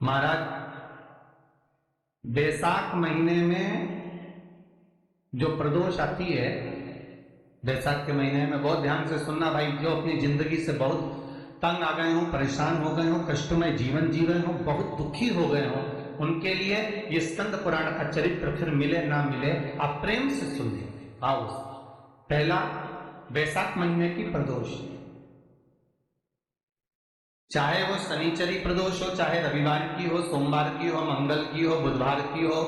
महाराज, बैसाख महीने में जो प्रदोष आती है, बैसाख के महीने में बहुत ध्यान से सुनना भाई, जो अपनी जिंदगी से बहुत तंग आ गए हो, परेशान हो गए हो, कष्टमय जीवन जी रहे हो, बहुत दुखी हो गए हो, उनके लिए ये स्कंद पुराण का चरित्र फिर मिले ना मिले, आप प्रेम से सुनिए। आओ, पहला बैसाख महीने की प्रदोष, चाहे वो शनिचरी प्रदोष हो, चाहे रविवार की हो, सोमवार की हो, मंगल की हो, बुधवार की हो,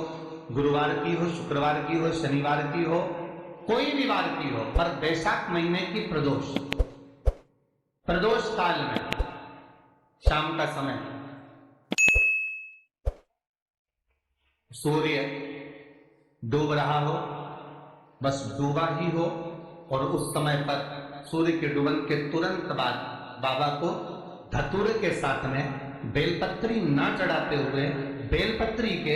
गुरुवार की हो, शुक्रवार की हो, शनिवार की हो, कोई भी वार की हो, पर बैसाख महीने की प्रदोष, प्रदोष काल में शाम का समय सूर्य डूब रहा हो, बस डूबा ही हो, और उस समय पर सूर्य के डूबन के तुरंत बाद बाबा को धतूरे के साथ में बेलपत्री ना चढ़ाते हुए बेलपत्री के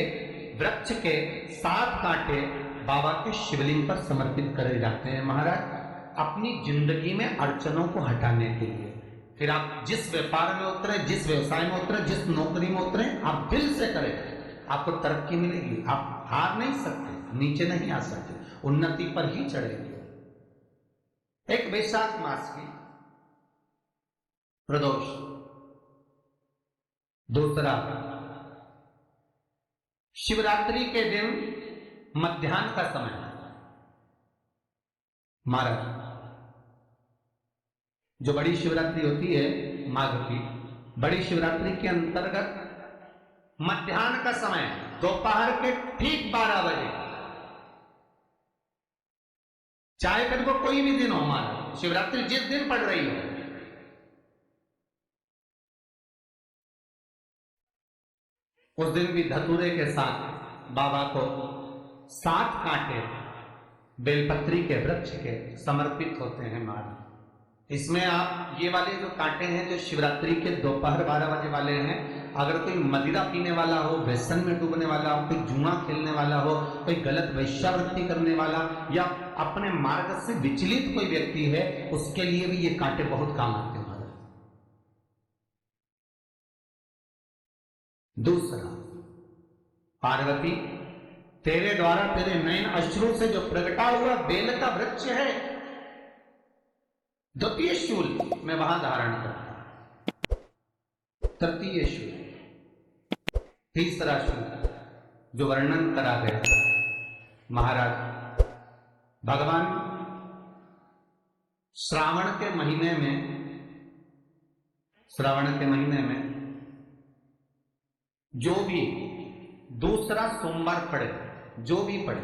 वृक्ष के 7 कांटे बाबा के शिवलिंग पर समर्पित करे जाते हैं महाराज, अपनी जिंदगी में अड़चनों को हटाने के लिए। फिर आप जिस व्यापार में उतरे, जिस व्यवसाय में उतरे, जिस नौकरी में उतरे, आप दिल से करें, आपको तरक्की मिलेगी। आप हार नहीं सकते, नीचे नहीं आ सकते, उन्नति पर ही चढ़ेंगे। एक वैशाख मास की प्रदोष, दूसरा शिवरात्रि के दिन मध्याह्न का समय महाराज, जो बड़ी शिवरात्रि होती है माघ की, बड़ी शिवरात्रि के अंतर्गत मध्याह्न का समय, दोपहर के ठीक 12 बजे, चाहे कभी को कोई भी दिन हो हमारा, शिवरात्रि जिस दिन पड़ रही हो, उस दिन भी धतूरे के साथ बाबा को 7 कांटे बेलपत्री के वृक्ष के समर्पित होते हैं महाराज। इसमें आप ये वाले जो कांटे हैं, जो शिवरात्रि के दोपहर 12 बजे वाले हैं, अगर कोई मदिरा पीने वाला हो, व्यसन में डूबने वाला हो, कोई जुआ खेलने वाला हो, कोई गलत वेश्यावृत्ति करने वाला, या अपने मार्ग से विचलित कोई व्यक्ति है, उसके लिए भी ये कांटे बहुत काम आते हैं महाराज। दूसरा, पार्वती, तेरे द्वारा तेरे नयन अश्रु से जो प्रगटा हुआ बेल का वृक्ष है, द्वितीय शूल मैं वहां धारण करता, तृतीय शूल, तीसरा शूल जो वर्णन करा गया महाराज, भगवान श्रावण के महीने में जो भी दूसरा सोमवार पड़े, जो भी पड़े,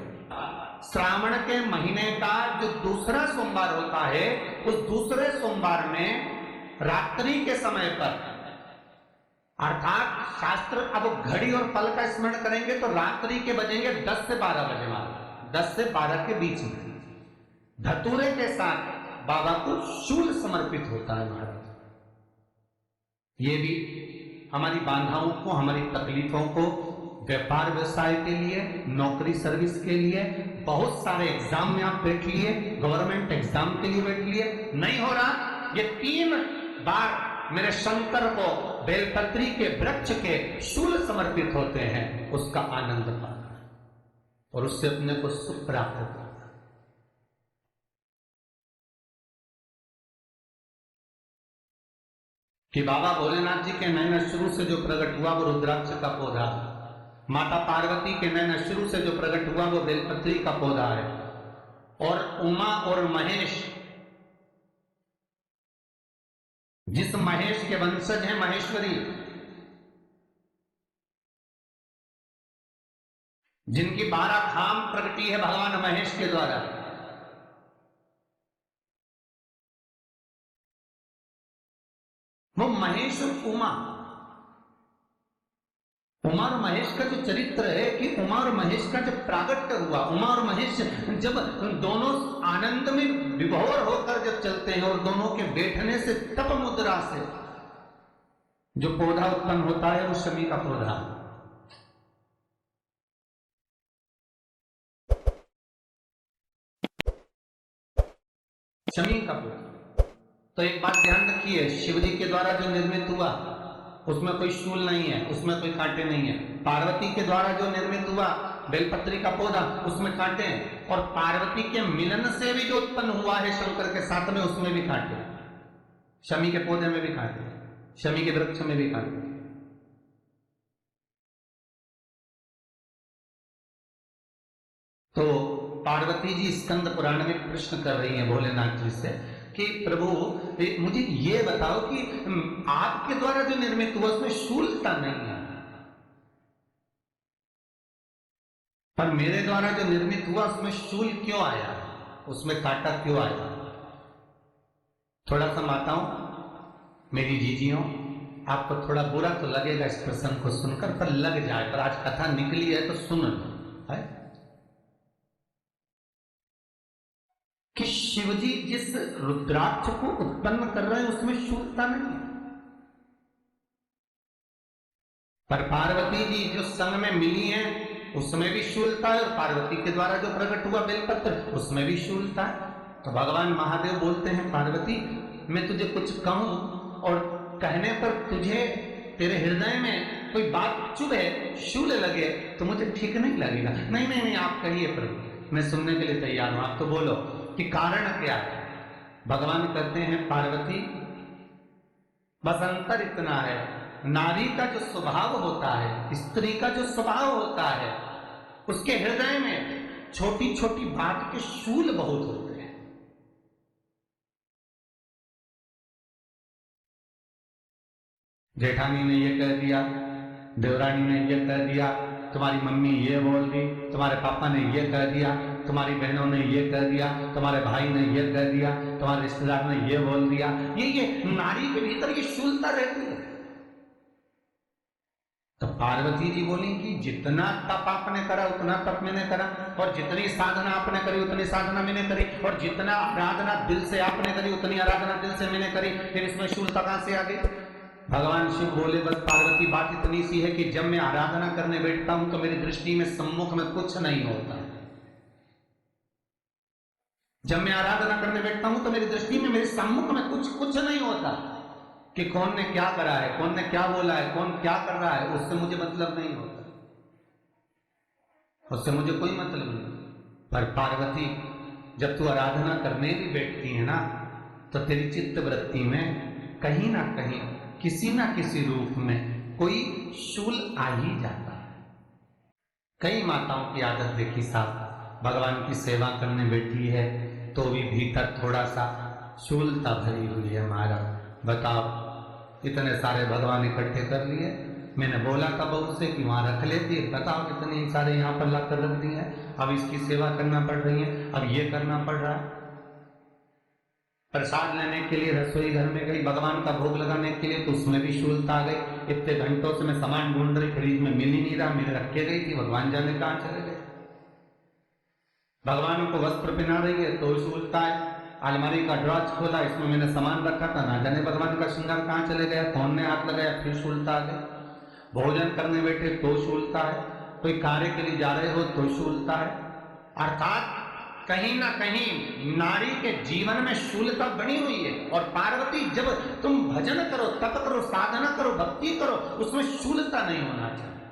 श्रावण के महीने का जो दूसरा सोमवार होता है, उस दूसरे सोमवार में रात्रि के समय पर, अर्थात शास्त्र अब घड़ी और पल का स्मरण करेंगे तो रात्रि के बजेंगे 10 से 12 बजे वाले, 10 से 12 के बीच में धतूरे के साथ बाबा को शूल समर्पित होता है महाराज। ये भी हमारी बाधाओं को, हमारी तकलीफों को, व्यापार व्यवसाय के लिए, नौकरी सर्विस के लिए, बहुत सारे एग्जाम में आप बैठ लिए, गवर्नमेंट एग्जाम के लिए बैठ लिए, नहीं हो रहा, ये 3 बार मेरे शंकर को बेलपत्री के वृक्ष के शूल समर्पित होते हैं, उसका आनंद पाना और उससे अपने को सुख प्राप्त करना। कि बाबा भोलेनाथ जी के नयन अश्रु से जो प्रकट हुआ वो रुद्राक्ष का पौधा, माता पार्वती के नयन अश्रु से जो प्रकट हुआ वो बेलपत्री का पौधा है, और उमा और महेश, जिस महेश के वंशज हैं महेश्वरी, जिनकी 12 धाम प्रगटी है भगवान महेश के द्वारा, वो महेश और उमा और महेश का जो चरित्र है, कि उमा और महेश का जब प्रागट्य हुआ, उमा और महेश जब दोनों आनंद में विभोर होकर जब चलते हैं, और दोनों के बैठने से तप मुद्रा से जो पौधा उत्पन्न होता है वो शमी का पौधा, शमी का पौधा, तो एक बात ध्यान रखिए, शिव जी के द्वारा जो निर्मित हुआ उसमें कोई शूल नहीं है, उसमें कोई कांटे नहीं है। पार्वती के द्वारा जो निर्मित हुआ बेलपत्री का पौधा, उसमें कांटे हैं। और पार्वती के मिलन से भी जो उत्पन्न हुआ है शंकर के साथ में, उसमें भी कांटे। शमी के पौधे में भी कांटे, शमी के वृक्ष में भी कांटे। तो पार्वती जी स्कंद पुराण में प्रश्न कर रही हैं भोलेनाथ जी से कि प्रभु मुझे ये बताओ कि आपके द्वारा जो निर्मित हुआ उसमें शूलता नहीं है, पर मेरे द्वारा जो निर्मित हुआ उसमें शूल क्यों आया, उसमें कांटा क्यों आया? थोड़ा सा माताओं, मेरी जीजियों, आपको थोड़ा बुरा तो लगेगा इस प्रसंग को सुनकर, पर लग जाए, पर आज कथा निकली है तो सुन लो है कि शिवजी जिस रुद्राक्ष को उत्पन्न कर रहे हैं उसमें शूलता नहीं है, पर पार्वती जी जो संग में मिली हैं उसमें भी शूलता है, और पार्वती के द्वारा जो प्रकट हुआ बेलपत्र उसमें भी शूलता है। तो भगवान महादेव बोलते हैं, पार्वती मैं तुझे कुछ कहूं और कहने पर तुझे तेरे हृदय में कोई बात चुभे, शूल लगे तो मुझे ठीक नहीं लगेगा। नहीं नहीं नहीं, आप कहिए प्रभु, मैं सुनने के लिए तैयार हूं, आप तो बोलो कि कारण क्या है। भगवान कहते हैं, पार्वती बस अंतर इतना है, नारी का जो स्वभाव होता है, स्त्री का जो स्वभाव होता है, उसके हृदय में छोटी छोटी बात के शूल बहुत होते हैं। जेठानी ने ये कह दिया, देवरानी ने ये कह दिया, तुम्हारी मम्मी ये बोल दी, तुम्हारे पापा ने ये कह दिया, तुम्हारी बहनों ने ये कह दिया, तुम्हारे भाई ने ये कह दिया, तुम्हारे रिश्तेदार ने ये बोल दिया। ये नारी के भीतर ये शूलता रहती है। तो पार्वती जी बोली कि जितना तप आपने करा उतना तप मैंने करा, और जितनी साधना आपने करी उतनी साधना मैंने करी, और जितना आराधना दिल से आपने करी उतनी आराधना दिल से मैंने करी, फिर इसमें शूलता कहां से आ गई? भगवान शिव बोले, बस पार्वती बात इतनी सी है कि जब मैं आराधना करने बैठता हूं तो मेरी दृष्टि में सम्मुख में कुछ नहीं होता। जब मैं आराधना करने बैठता हूं तो मेरी दृष्टि में, मेरे सम्मुख में कुछ नहीं होता कि कौन ने क्या करा है, कौन ने क्या बोला है, कौन क्या कर रहा है, उससे मुझे मतलब नहीं होता, उससे मुझे कोई मतलब नहीं। पर पार्वती जब तू आराधना करने भी बैठती है ना, तो तेरी चित्त वृत्ति में कहीं ना कहीं किसी ना किसी रूप में कोई शूल आ ही जाता है। कई माताओं की आदत देखी साहब, भगवान की सेवा करने बैठी है तो भी भीतर थोड़ा सा शूलता भरी हुई है। महाराज बताओ, इतने सारे भगवान इकट्ठे कर लिए, मैंने बोला था बहू से कि वहां रख लेती है, बताओ कितने सारे यहाँ पर लाकर रख दिए हैं, अब इसकी सेवा करना पड़ रही है, अब ये करना पड़ रहा है। प्रसाद लेने के लिए रसोई घर में गई, भगवान का भोग लगाने के लिए, तो उसमें भी शूलता आ गई। इतने घंटों से मैं सामान ढूंढ रही, फ्रिज में मिल ही नहीं रहा, मैंने रख के गई थी, भगवान जाने कहां चले गए। भगवान को वस्त्र पहना रही है तो शूलता है। अलमारी का ड्रॉज खोला, इसमें मैंने सामान रखा था, ना जाने भगवान का श्रृंगार कहां चले गया, कौन ने हाथ लगाया, फिर शूलता आ गई। भोजन करने बैठे तो शूलता है, कोई कार्य के लिए जा रहे हो तो शूलता है। अर्थात कहीं ना कहीं नारी के जीवन में शूलता बनी हुई है। और पार्वती, जब तुम भजन करो, तप करो, साधना करो, भक्ति करो, उसमें शूलता नहीं होना चाहिए।